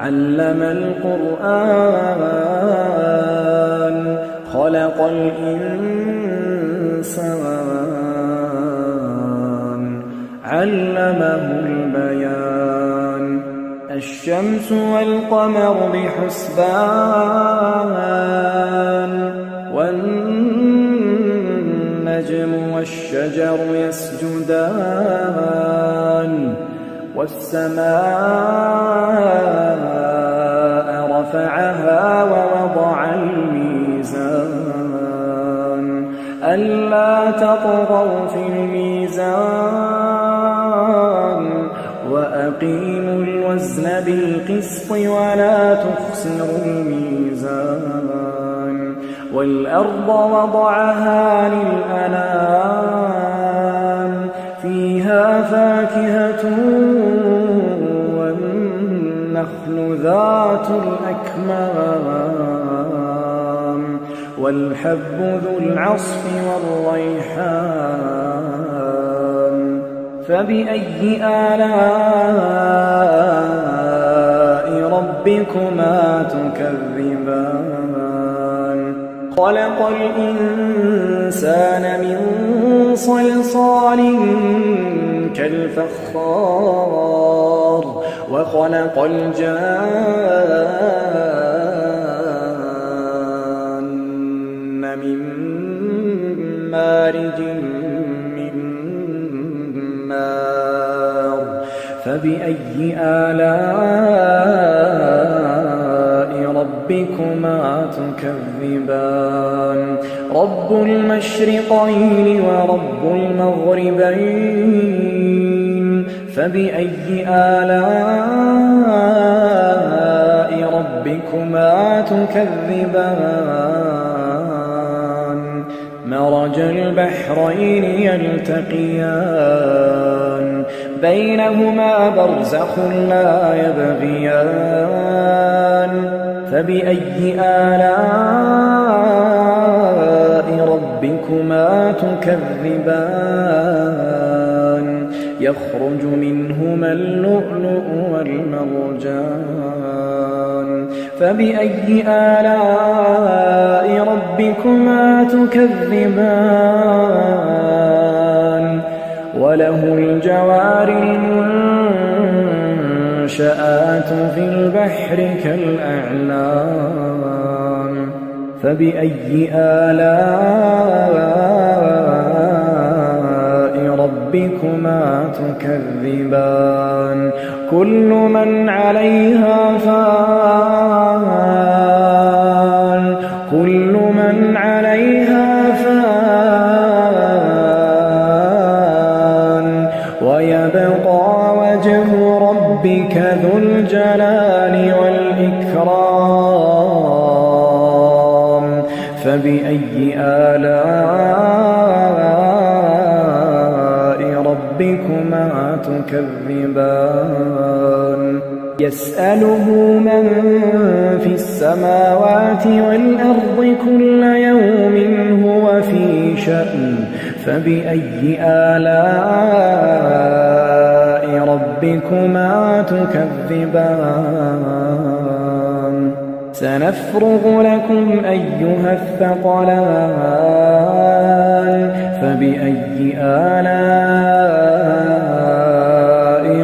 علم القرآن خلق الإنسان علمه البيان الشمس والقمر بحسبان والنجم والشجر يسجدان والسماء رفعها ووضع الميزان ألا تطغوا في الميزان وأقيموا الوزن بالقسط ولا تخسروا الميزان والأرض وضعها للأنام فيها فاكهة والنخل ذات الأكمام والحب ذو العصف والريحان فبأي آلاء ربكما تكذبان خلق الإنسان من صلصال كالفخار وخلق الجان من مارج من نار فبأي آلاء ربكما تكذبان رب المشرقين ورب المغربين فبأي آلاء ربكما تكذبان مرج البحرين يلتقيان بينهما برزخ لا يبغيان فبأي آلاء ربكما تكذبان يخرج منهما اللؤلؤ والمرجان فبأي آلاء ربكما تكذبان وله الجوار المنشآت في البحر كالأعلام فبأي آلاء ربكما تكذبان كل من عليها فان كل من عليها فان ويبقى وجه ربك ذو الجلال والإكرام فبأي آلاء ربكما تكذبان يسأله من في السماوات والأرض كل يوم هو في شأن فبأي آلاء ربكما تكذبان سنفرغ لكم أيها الثقلان فبأي آلاء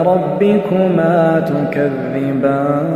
ربكما تكذبان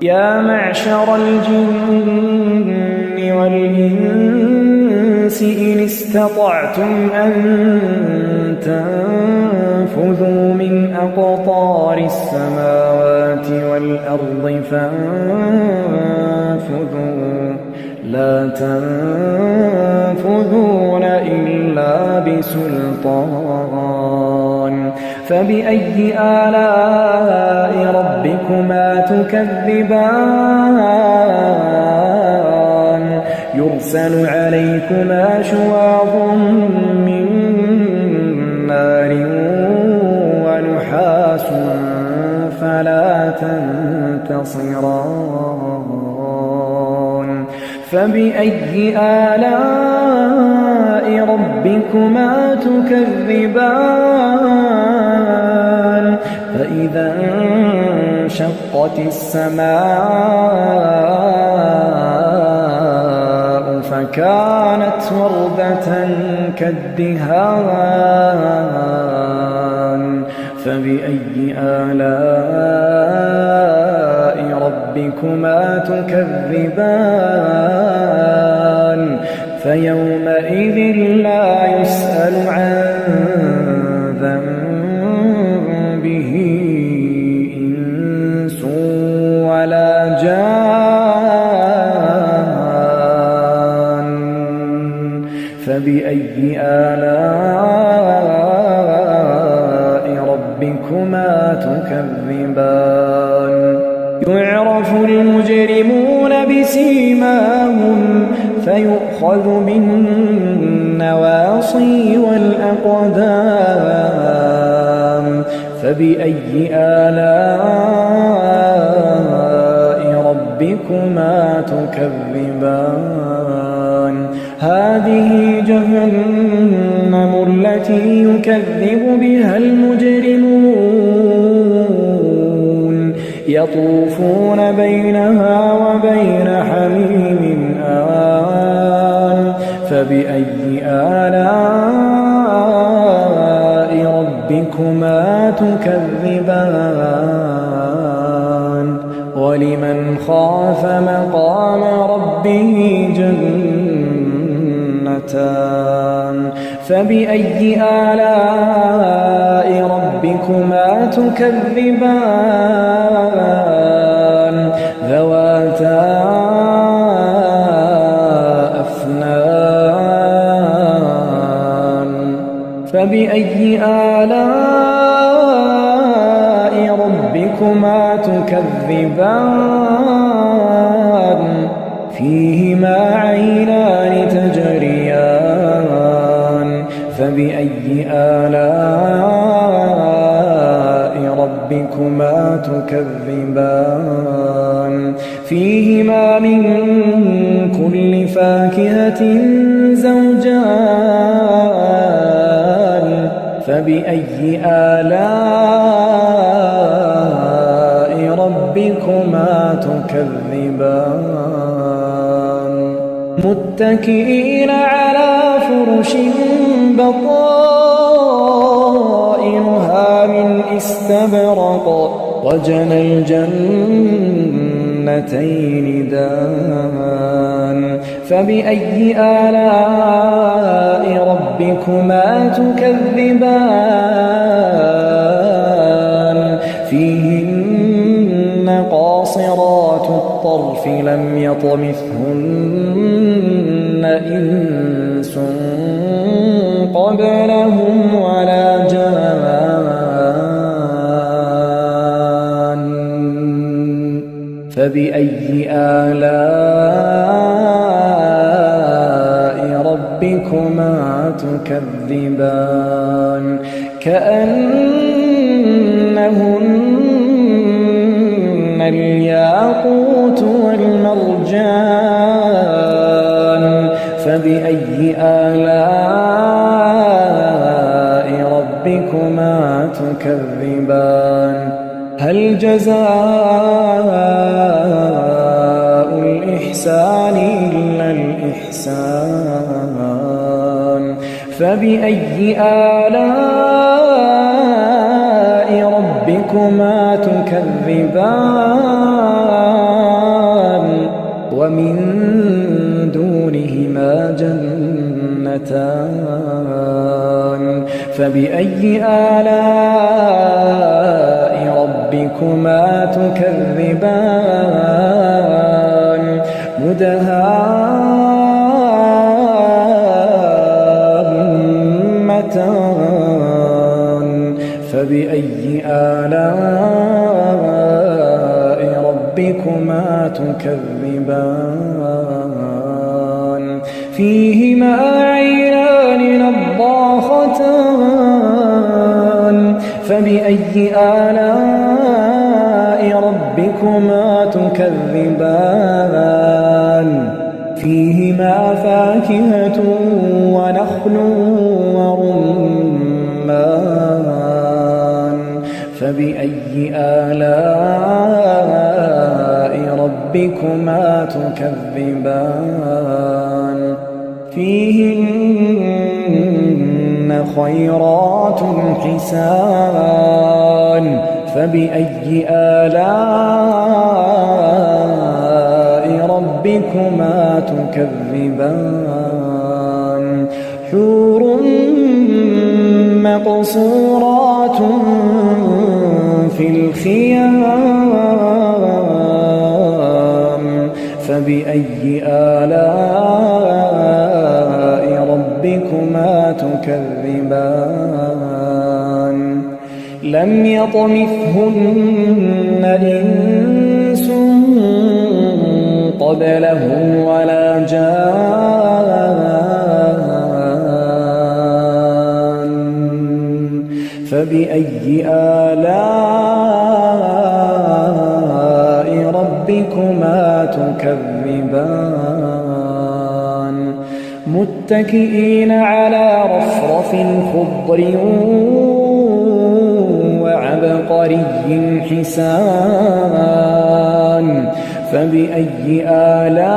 يا معشر الجن والإنس إن استطعتم أن تنفذوا من أقطار السماوات والأرض فانفذوا لا تنفذون إلا بسلطان فبأي آلاء ربكما تكذبان يرسل عليكما شواظ من نار ونحاس فلا تنتصران فبأي آلاء ربكما تكذبان فإذا انشقت السماء فكانت وردة كالدهان فبأي آلاء ربكما تكذبان فيومئذ لا يسأل عن ذنبه إنس ولا جان فبأي آلاء ربكما تكذبان يعرف المجرمون بسيماهم فيؤخذ بالنواصي والأقدام فبأي آلاء ربكما تكذبان هذه جهنم التي يكذب بها المجرمون يطوفون بينها وبين حميم آن فبأي آلاء ربكما تكذبان ولمن خاف مقام ربه جنتان فبأي آلاء ربكما تكذبان ذواتا أفنان فبأي آلاء ربكما تكذبان فيهما عينان تجريان فبأي آلاء ربكما تكذبان فيهما من كل فاكهة زوجان فبأي آلاء ربكما تكذبان متكئين على فرش بطائنها من استبرق وجنى الجنتين دان فبأي آلاء ربكما تكذبان فيهن قاصرات الطرف لم يطمثهن إنس قبلهم ولا جان فبأي آلاء ربكما تكذبان كأنهن الياقوت والمرجان فبأي آلاء ربكما تكذبان هل جزاء الإحسان إلا الإحسان فبأي آلاء ربكما تكذبان ومن دونهما جنتان فبأي آلاء ربكما تكذبان مدهامتان فبأي آلاء ربكما تكذبان فيهما عينان نضاختان فبأي آلاء ربكما تكذبان فيهما فاكهة ونخل ورمان فبأي آلاء ربكما تكذبان فيهن خيرات حسان فبأي آلاء ربكما تكذبان حور مقصورات في الخيام فبأي آلاء ربكما تكذبان لم يطمثهن إنس قبلهم ولا جان فبأي آلاء ربكما تكذبان متكئين على رفرف خضر وعبقري حسان فبأي آلاء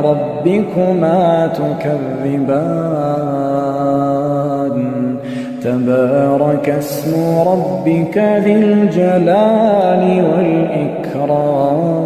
ربكما تكذبان تبارك اسم ربك ذي الجلال والإكرام